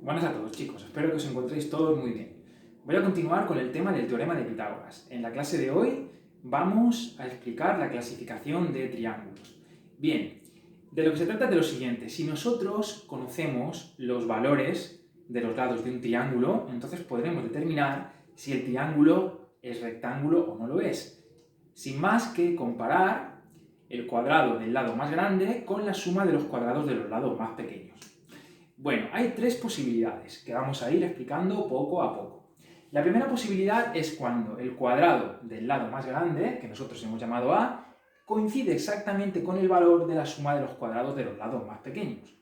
Buenas a todos, chicos, espero que os encontréis todos muy bien. Voy a continuar con el tema del teorema de Pitágoras. En la clase de hoy vamos a explicar la clasificación de triángulos. Bien, de lo que se trata es de lo siguiente: si nosotros conocemos los valores de los lados de un triángulo, entonces podremos determinar si el triángulo es rectángulo o no lo es, sin más que comparar el cuadrado del lado más grande con la suma de los cuadrados de los lados más pequeños. Bueno, hay tres posibilidades que vamos a ir explicando poco a poco. La primera posibilidad es cuando el cuadrado del lado más grande, que nosotros hemos llamado A, coincide exactamente con el valor de la suma de los cuadrados de los lados más pequeños.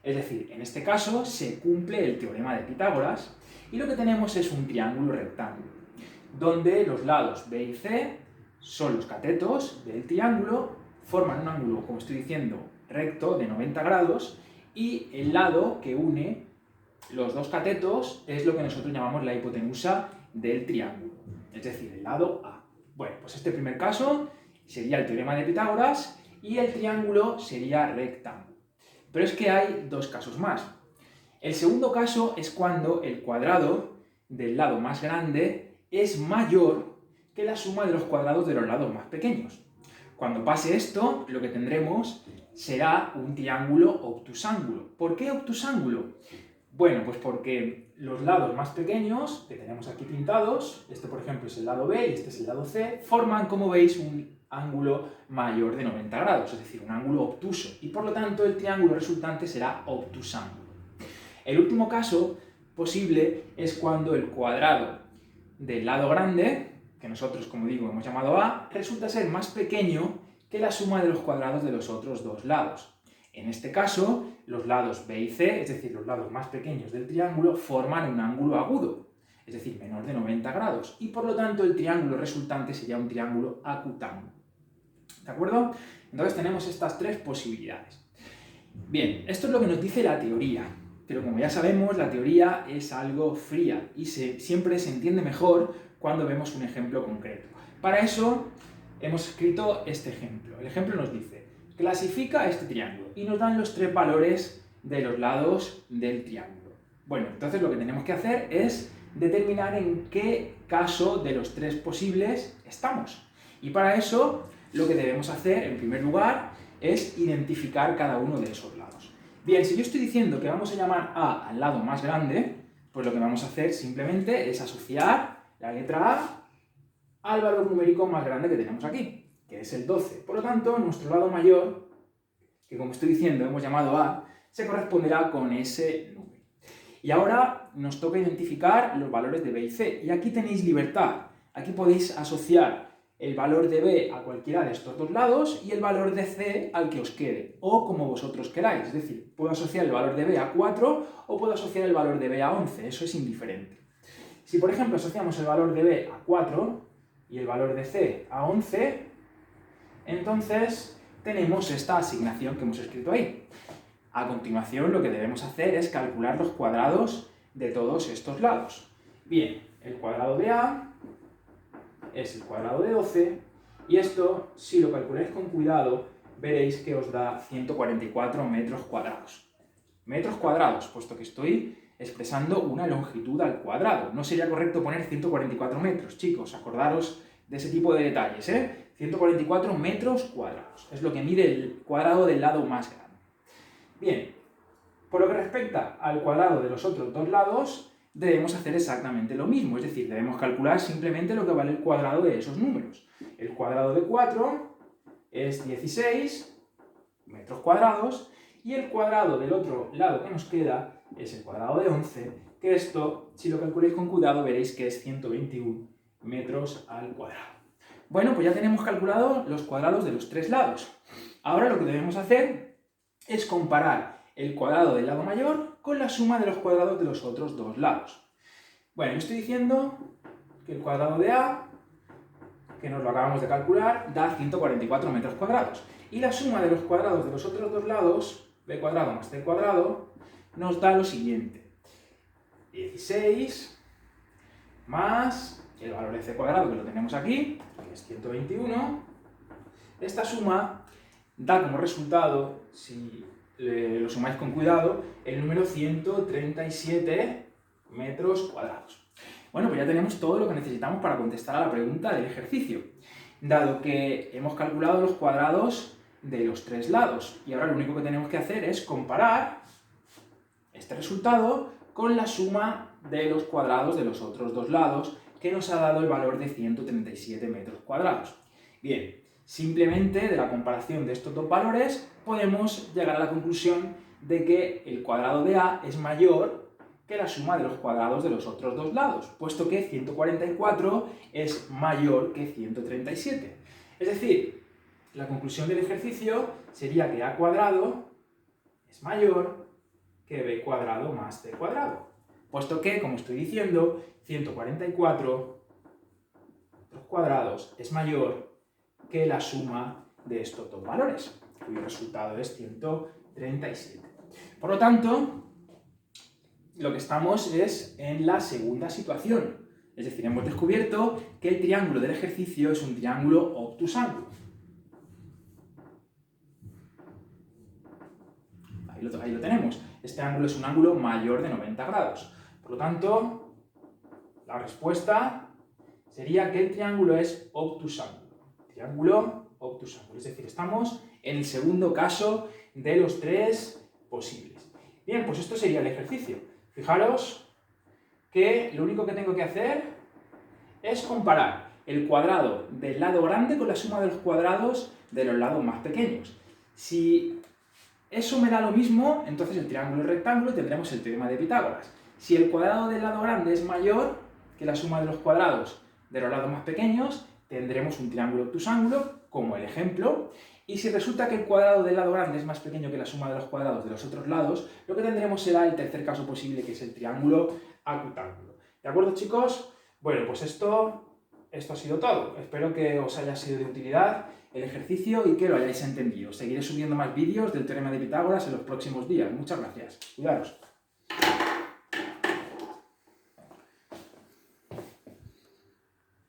Es decir, en este caso se cumple el teorema de Pitágoras y lo que tenemos es un triángulo rectángulo, donde los lados B y C son los catetos del triángulo, forman un ángulo, como estoy diciendo, recto de 90 grados, y el lado que une los dos catetos es lo que nosotros llamamos la hipotenusa del triángulo, es decir, el lado A. Bueno, pues este primer caso sería el teorema de Pitágoras y el triángulo sería rectángulo. Pero es que hay dos casos más. El segundo caso es cuando el cuadrado del lado más grande es mayor que la suma de los cuadrados de los lados más pequeños. Cuando pase esto, lo que tendremos será un triángulo obtusángulo. ¿Por qué obtusángulo? Bueno, pues porque los lados más pequeños, que tenemos aquí pintados, este por ejemplo es el lado B y este es el lado C, forman, como veis, un ángulo mayor de 90 grados, es decir, un ángulo obtuso, y por lo tanto el triángulo resultante será obtusángulo. El último caso posible es cuando el cuadrado del lado grande, que nosotros, como digo, hemos llamado A, resulta ser más pequeño que la suma de los cuadrados de los otros dos lados. En este caso, los lados B y C, es decir, los lados más pequeños del triángulo, forman un ángulo agudo, es decir, menor de 90 grados, y por lo tanto el triángulo resultante sería un triángulo acutángulo. ¿De acuerdo? Entonces tenemos estas tres posibilidades. Bien, esto es lo que nos dice la teoría, pero como ya sabemos, la teoría es algo fría y siempre se entiende mejor cuando vemos un ejemplo concreto. Para eso hemos escrito este ejemplo. El ejemplo nos dice: clasifica este triángulo, y nos dan los tres valores de los lados del triángulo. Bueno, entonces lo que tenemos que hacer es determinar en qué caso de los tres posibles estamos. Y para eso lo que debemos hacer, en primer lugar, es identificar cada uno de esos lados. Bien, si yo estoy diciendo que vamos a llamar A al lado más grande, pues lo que vamos a hacer simplemente es asociar la letra A al valor numérico más grande que tenemos aquí, que es el 12. Por lo tanto, nuestro lado mayor, que como estoy diciendo hemos llamado A, se corresponderá con ese número. Y ahora nos toca identificar los valores de B y C. Y aquí tenéis libertad. Aquí podéis asociar el valor de B a cualquiera de estos dos lados y el valor de C al que os quede, o como vosotros queráis. Es decir, puedo asociar el valor de B a 4 o puedo asociar el valor de B a 11. Eso es indiferente. Si, por ejemplo, asociamos el valor de B a 4 y el valor de C a 11, entonces tenemos esta asignación que hemos escrito ahí. A continuación, lo que debemos hacer es calcular los cuadrados de todos estos lados. Bien, el cuadrado de A es el cuadrado de 12, y esto, si lo calculáis con cuidado, veréis que os da 144 metros cuadrados. Metros cuadrados, puesto que estoy expresando una longitud al cuadrado. No sería correcto poner 144 metros, chicos, acordaros de ese tipo de detalles, ¿eh? 144 metros cuadrados, es lo que mide el cuadrado del lado más grande. Bien, por lo que respecta al cuadrado de los otros dos lados, debemos hacer exactamente lo mismo, es decir, debemos calcular simplemente lo que vale el cuadrado de esos números. El cuadrado de 4 es 16 metros cuadrados, y el cuadrado del otro lado que nos queda es el cuadrado de 11, que esto, si lo calculáis con cuidado, veréis que es 121 metros al cuadrado. Bueno, pues ya tenemos calculado los cuadrados de los tres lados. Ahora lo que debemos hacer es comparar el cuadrado del lado mayor con la suma de los cuadrados de los otros dos lados. Bueno, yo estoy diciendo que el cuadrado de A, que nos lo acabamos de calcular, da 144 metros cuadrados. Y la suma de los cuadrados de los otros dos lados, b cuadrado más c cuadrado, nos da lo siguiente: 16 más el valor de c cuadrado, que lo tenemos aquí, que es 121. Esta suma da como resultado, si lo sumáis con cuidado, el número 137 metros cuadrados. Bueno, pues ya tenemos todo lo que necesitamos para contestar a la pregunta del ejercicio, dado que hemos calculado los cuadrados de los tres lados. Y ahora lo único que tenemos que hacer es comparar este resultado con la suma de los cuadrados de los otros dos lados, que nos ha dado el valor de 137 metros cuadrados. Bien, simplemente de la comparación de estos dos valores podemos llegar a la conclusión de que el cuadrado de A es mayor que la suma de los cuadrados de los otros dos lados, puesto que 144 es mayor que 137. Es decir, la conclusión del ejercicio sería que A cuadrado es mayor que B cuadrado más C cuadrado, puesto que, como estoy diciendo, 144 los cuadrados es mayor que la suma de estos dos valores, cuyo resultado es 137. Por lo tanto, lo que estamos es en la segunda situación, es decir, hemos descubierto que el triángulo del ejercicio es un triángulo obtusángulo. Ahí lo tenemos. Este ángulo es un ángulo mayor de 90 grados. Por lo tanto, la respuesta sería que el triángulo es obtusángulo. Triángulo obtusángulo. Es decir, estamos en el segundo caso de los tres posibles. Bien, pues esto sería el ejercicio. Fijaros que lo único que tengo que hacer es comparar el cuadrado del lado grande con la suma de los cuadrados de los lados más pequeños. Si eso me da lo mismo, entonces el triángulo es rectángulo y tendremos el teorema de Pitágoras. Si el cuadrado del lado grande es mayor que la suma de los cuadrados de los lados más pequeños, tendremos un triángulo obtusángulo, como el ejemplo. Y si resulta que el cuadrado del lado grande es más pequeño que la suma de los cuadrados de los otros lados, lo que tendremos será el tercer caso posible, que es el triángulo acutángulo. ¿De acuerdo, chicos? Bueno, pues esto ha sido todo. Espero que os haya sido de utilidad el ejercicio y que lo hayáis entendido. Seguiré subiendo más vídeos del teorema de Pitágoras en los próximos días. Muchas gracias. Cuidaros.